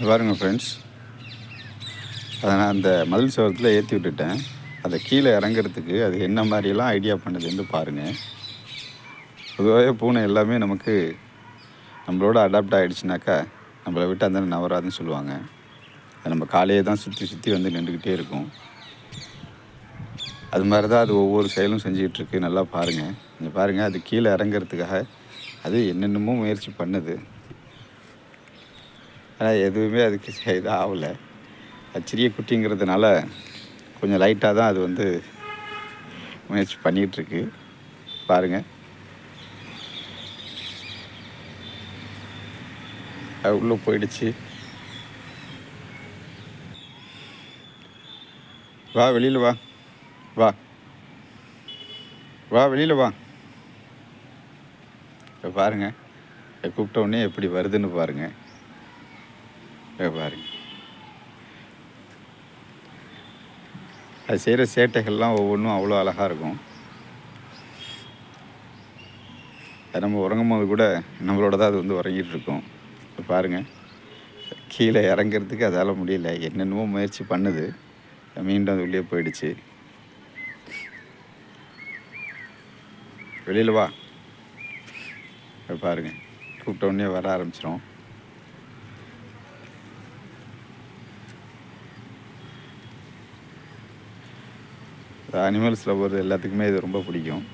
பாருங்கள் ஃப்ரெண்ட்ஸ், அதை நான் அந்த மதில் சுவரத்தில் ஏற்றி விட்டுட்டேன். அதை கீழே இறங்குறதுக்கு அது என்ன மாதிரியெல்லாம் ஐடியா பண்ணுதுன்னு பாருங்கள். பொதுவாகவே பூனை எல்லாமே நம்மளோட அடாப்ட் ஆகிடுச்சுனாக்கா நம்மளை விட்டு அந்த நவராதுன்னு சொல்லுவாங்க. அது நம்ம காலையே தான் சுற்றி சுற்றி வந்து நின்றுக்கிட்டே இருக்கும். அது மாதிரி தான் அது ஒவ்வொரு செயலும் செஞ்சுக்கிட்டுருக்கு. நல்லா பாருங்கள், நீங்கள் பாருங்கள், அது கீழே இறங்கிறதுக்காக அது என்னென்னமோ முயற்சி பண்ணுது. ஆனால் எதுவுமே அதுக்கு இதாக ஆகலை. அது சிறிய குட்டிங்கிறதுனால கொஞ்சம் லைட்டாக தான் அது வந்து முயற்சி பண்ணிகிட்ருக்கு. பாருங்கள், அது உள்ளே போயிடுச்சு. வா, வெளியில் வா, வா வா, வெளியில் வா. இப்போ பாருங்கள், கூப்பிட்ட உடனே எப்படி வருதுன்னு பாருங்கள். பாருங்கள், அது செய்கிற சேட்டைகள்லாம் ஒவ்வொன்றும் அவ்வளோ அழகாக இருக்கும். அது நம்ம உறங்கும் போது கூட நம்மளோட தான் அது வந்து உறங்கிட்டு இருக்கும். இப்போ பாருங்கள், கீழே இறங்கிறதுக்கு அதால் முடியல. என்னென்னமோ முயற்சி பண்ணுது, மீண்டும் அது உள்ளே போயிடுச்சு. வெளியில் வா. இப்போ பாருங்கள், கூப்பிட்ட உடனே வர ஆரம்பிச்சிடும். அனிமல்ஸில் போகிறது எல்லாத்துக்குமே இது ரொம்ப பிடிக்கும்.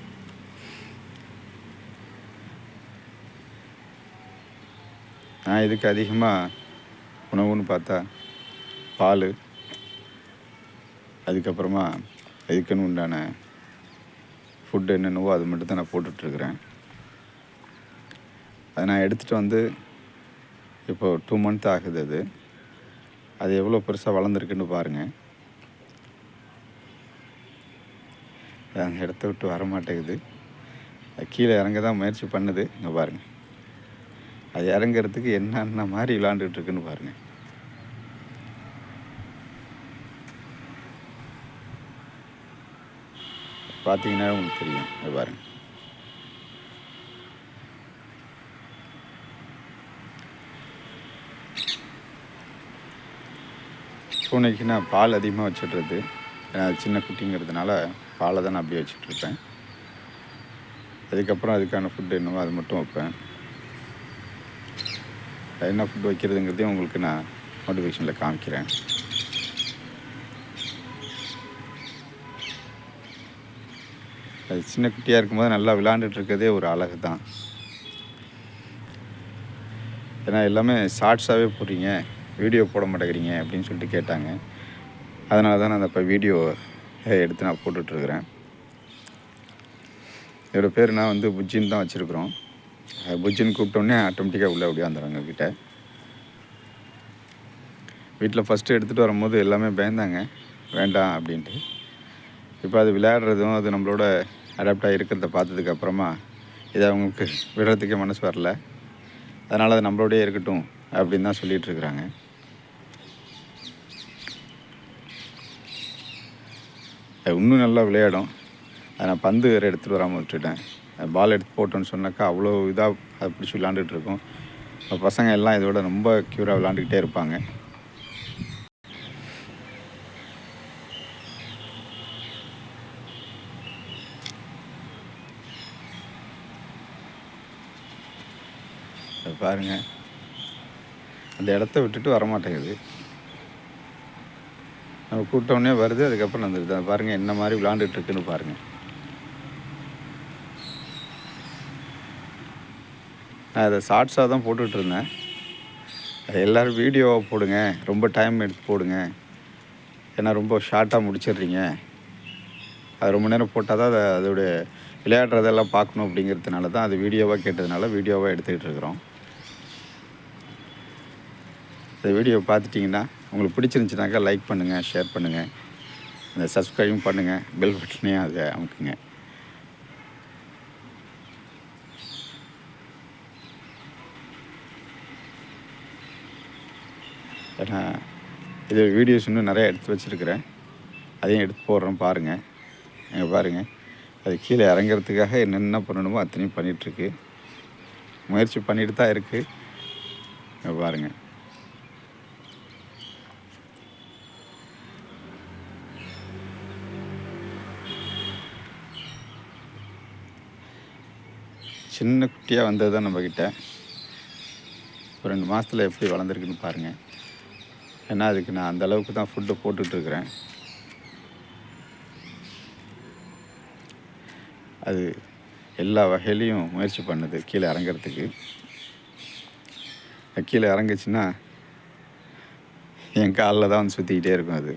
நான் இதுக்கு அதிகமாக உணவுன்னு பார்த்தா பால், அதுக்கப்புறமா இதுக்குன்னு உண்டான ஃபுட்டு என்னென்னவோ அது மட்டும் தான் நான் போட்டுட்ருக்குறேன். அதை நான் எடுத்துகிட்டு வந்து இப்போது 2 மந்த் ஆகுது. அது எவ்வளோ பெருசாக வளர்ந்துருக்குன்னு பாருங்கள். அந்த இடத்த விட்டு வர மாட்டேங்குது. அது கீழே இறங்க தான் முயற்சி பண்ணுது. இங்கே பாருங்கள், அது இறங்கிறதுக்கு என்னென்ன மாதிரி விளாண்டுட்டுருக்குன்னு பாருங்கள். பார்த்தீங்கன்னா உங்களுக்கு தெரியும். இங்கே பாருங்கள், பூனைக்கு நான் பால் அதிகமாக வச்சுட்றது. சின்ன குட்டிங்கிறதுனால பாலை தான் நான் அப்படியே வச்சுட்ருப்பேன். அதுக்கப்புறம் அதுக்கான ஃபுட்டு என்னவோ அது மட்டும் வைப்பேன். என்ன ஃபுட்டு வைக்கிறதுங்கிறதையும் உங்களுக்கு நான் நோட்டிஃபிகேஷனில் காமிக்கிறேன். அது சின்ன குட்டியாக இருக்கும்போது நல்லா விளாண்டுட்ருக்கதே ஒரு அழகு தான். ஏன்னா எல்லாமே ஷார்ட்ஸாகவே போடுறீங்க, வீடியோ போட மாட்டேங்கிறீங்க அப்படின்னு சொல்லிட்டு கேட்டாங்க. அதனால தான் நான் இப்போ வீடியோ எடுத்து நான் போட்டுட்ருக்குறேன். என்னோடய பேர் நான் வந்து புஜ்ஜின்னு தான் வச்சுருக்குறோம். புஜ்ஜின்னு கூப்பிட்டோன்னே ஆட்டோமேட்டிக்காக உள்ளே ஓடியாந்துறாங்க கிட்ட. வீட்டில் ஃபஸ்ட்டு எடுத்துகிட்டு வரும்போது எல்லாமே பயந்தாங்க, வேண்டாம் அப்படின்ட்டு. இப்போ அது விளையாடுறதும் அது நம்மளோட அடாப்டாக இருக்கிறத பார்த்ததுக்கப்புறமா இதை அவங்களுக்கு விடுறதுக்கே மனசு வரல. அதனால் அது நம்மளோடயே இருக்கட்டும் அப்படின்னு தான் சொல்லிகிட்ருக்குறாங்க. அது இன்னும் நல்லா விளையாடும். அதை நான் பந்து வேறு எடுத்துகிட்டு வராமல் விட்டுட்டேன். பால் எடுத்து போட்டோன்னு சொன்னாக்கா அவ்வளோ இதாக அதை பிடிச்சி விளாண்டுட்ருக்கோம். இப்போ பசங்க எல்லாம் இதோட ரொம்ப க்யூராக விளாண்டுக்கிட்டே இருப்பாங்க. பாருங்கள், அந்த இடத்த விட்டுட்டு வரமாட்டேங்குது. நம்ம கூப்பிட்டோன்னே வருது, அதுக்கப்புறம் வந்துடுது. அதை பாருங்கள் என்ன மாதிரி விளாண்டுட்ருக்குன்னு பாருங்கள். நான் அதை ஷார்ட்ஸாக தான் போட்டுட்ருந்தேன். எல்லோரும் வீடியோவாக போடுங்க, ரொம்ப டைம் எடுத்து போடுங்க, ஏன்னா ரொம்ப ஷார்ட்டாக முடிச்சிடுறீங்க, அது ரொம்ப நேரம் போட்டால் தான் அதோடைய விளையாடுறதெல்லாம் பார்க்கணும் அப்படிங்கிறதுனால தான் அது வீடியோவாக கேட்டதுனால வீடியோவாக எடுத்துக்கிட்டு இருக்கிறோம். இந்த வீடியோ பார்த்துட்டிங்கன்னா உங்களுக்கு பிடிச்சிருந்துச்சுனாக்கா லைக் பண்ணுங்கள், ஷேர் பண்ணுங்கள், இந்த சப்ஸ்கிரைபும் பண்ணுங்கள், பெல் பட்டனையும் அதை அமுக்குங்க. ஏன்னா இது வீடியோஸ் இன்னும் நிறையா எடுத்து வச்சுருக்கிறேன், அதையும் எடுத்து போடுறோம் பாருங்கள். நீங்கள் பாருங்கள், அது கீழே இறங்கிறதுக்காக என்னென்ன பண்ணணுமோ அத்தனையும் பண்ணிகிட்ருக்கு, முயற்சி பண்ணிட்டு தான் இருக்குது. பாருங்கள், சின்ன குட்டியாக வந்தது தான் நம்மக்கிட்ட. ஒரு 2 மாதத்தில் எப்படி வளர்ந்துருக்குன்னு பாருங்கள். ஏன்னா அதுக்கு நான் அந்த அளவுக்கு தான் ஃபுட்டு போட்டுட்ருக்குறேன். அது எல்லா வகையிலையும் முயற்சி பண்ணுது கீழே இறங்கிறதுக்கு. கீழே இறங்குச்சுன்னா என் காலில் தான் வந்து சுற்றிக்கிட்டே இருக்கும். அது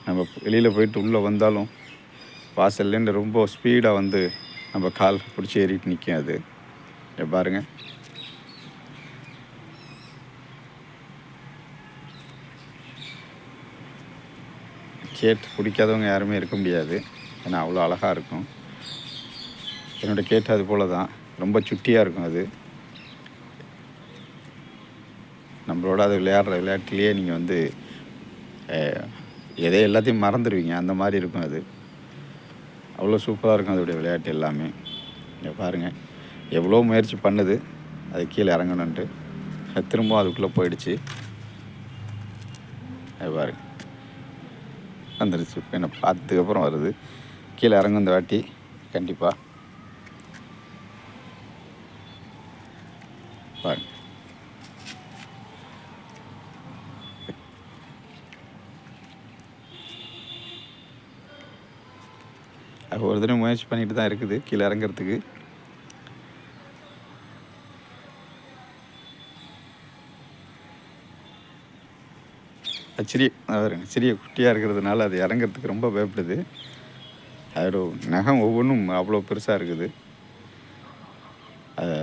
நம்ம வெளியில் போயிட்டு உள்ளே வந்தாலும் வாசல்லேருந்து ரொம்ப ஸ்பீடாக வந்து நம்ம கால் பிடிச்சி ஏறிட்டு நிற்கும். அது பாருங்கள். கேட் பிடிக்காதவங்க யாருமே இருக்க முடியாது. ஏன்னா அவ்வளோ அழகாக இருக்கும். என்னோடய கேட் அது போல் தான், ரொம்ப சுட்டியாக இருக்கும். அது நம்மளோட அது விளையாடுற விளையாட்டுலேயே நீங்கள் வந்து எல்லாத்தையும் மறந்துடுவீங்க. அந்த மாதிரி இருக்கும். அது அவ்வளோ சூப்பராக இருக்கும் அதோடைய விளையாட்டு எல்லாமே. பாருங்கள், எவ்வளோ முயற்சி பண்ணுது அது கீழே இறங்கணுன்ட்டு. திரும்பவும் அதுக்குள்ளே போயிடுச்சு. பாருங்க, வந்துடுச்சு. என்னை பார்த்ததுக்கப்புறம் வருது. கீழே இறங்கும் இந்த வாட்டி கண்டிப்பாக. பாருங்க, அது ஒரு தடவை முயற்சி பண்ணிட்டு தான் இருக்குது கீழே இறங்கிறதுக்கு. அது சிறிய குட்டியாக இருக்கிறதுனால அது இறங்கிறதுக்கு ரொம்ப பயப்படுது. அதோட நகம் ஒவ்வொன்றும் அவ்வளோ பெருசாக இருக்குது. அதை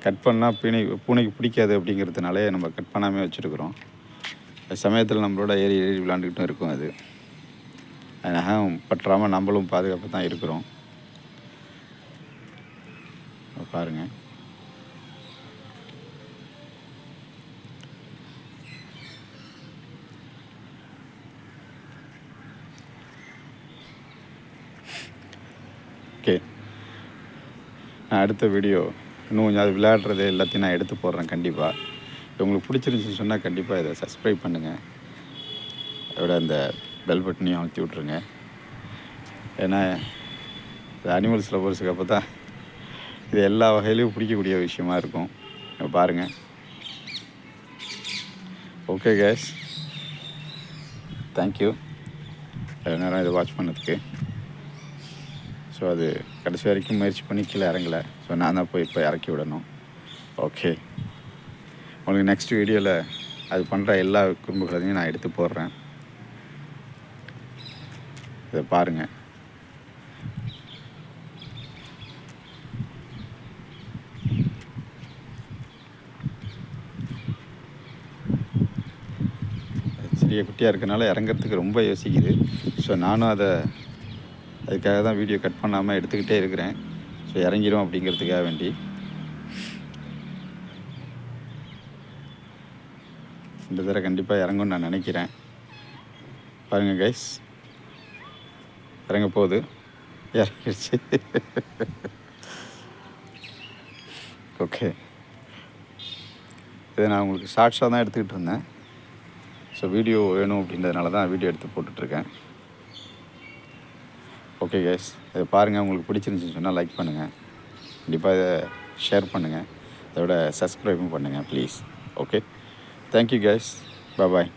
கட் பண்ணால் பூனைக்கு பிடிக்காது அப்படிங்கிறதுனாலே நம்ம கட் பண்ணாமல் வச்சுருக்குறோம். சமயத்தில் நம்மளோட ஏறி விளாண்டுக்கிட்டும் இருக்கும். அது நகம் பற்றாமல் நம்மளும் பாதுகாப்பாக தான் இருக்கிறோம். பாருங்கள், ஓகே. நான் அடுத்த வீடியோ இன்னும் கொஞ்சம் அது விளையாடுறது எல்லாத்தையும் நான் எடுத்து போடுறேன் கண்டிப்பாக. உங்களுக்கு பிடிச்சிருந்துச்சின்னு சொன்னால் கண்டிப்பாக இதை சப்ஸ்கிரைப் பண்ணுங்கள். அதோட அந்த பெல் பட்டனையும் அழுத்தி விட்ருங்க. ஏன்னா இந்த அனிமல்ஸ் லவர்ஸுக்கு அப்போ தான் இது எல்லா வகையிலையும் பிடிக்கக்கூடிய விஷயமா இருக்கும். பாருங்கள். ஓகே கேஸ், தேங்க்யூ நேரம் இதை வாட்ச் பண்ணதுக்கு. ஸோ அது கடைசி வரைக்கும் முயற்சி பண்ணி கீழே இறங்கலை. ஸோ நான் தான் போய் இப்போ இறக்கி விடணும். ஓகே, உங்களுக்கு நெக்ஸ்ட் வீடியோவில் அது பண்ணுற எல்லா குறும்புகளையும் நான் எடுத்து போடுறேன். இதை பாருங்கள். சிறிய குட்டியாக இருக்கனால இறங்கிறதுக்கு ரொம்ப யோசிக்குது. ஸோ நானும் அதுக்காக தான் வீடியோ கட் பண்ணாமல் எடுத்துக்கிட்டே இருக்கிறேன். ஸோ இறங்கிடும் அப்படிங்கிறதுக்காக வேண்டி. இந்த தடவை கண்டிப்பாக இறங்கும்னு நான் நினைக்கிறேன். பாருங்கள் கைஸ், இறங்க போகுது. இறங்கிடுச்சு. ஓகே, இதை நான் உங்களுக்கு ஷார்ட்ஸாக தான் எடுத்துக்கிட்டு இருந்தேன். ஸோ வீடியோ வேணும் அப்படின்றதுனால தான் வீடியோ எடுத்து போட்டுட்ருக்கேன். ஓகே கைஸ், இதை பாருங்கள். உங்களுக்கு பிடிச்சிருந்துச்சின்னு சொன்னால் லைக் பண்ணுங்கள். கண்டிப்பாக இதை ஷேர் பண்ணுங்கள். அதோட சப்ஸ்கிரைபும் பண்ணுங்கள் please. Okay, thank you guys, bye.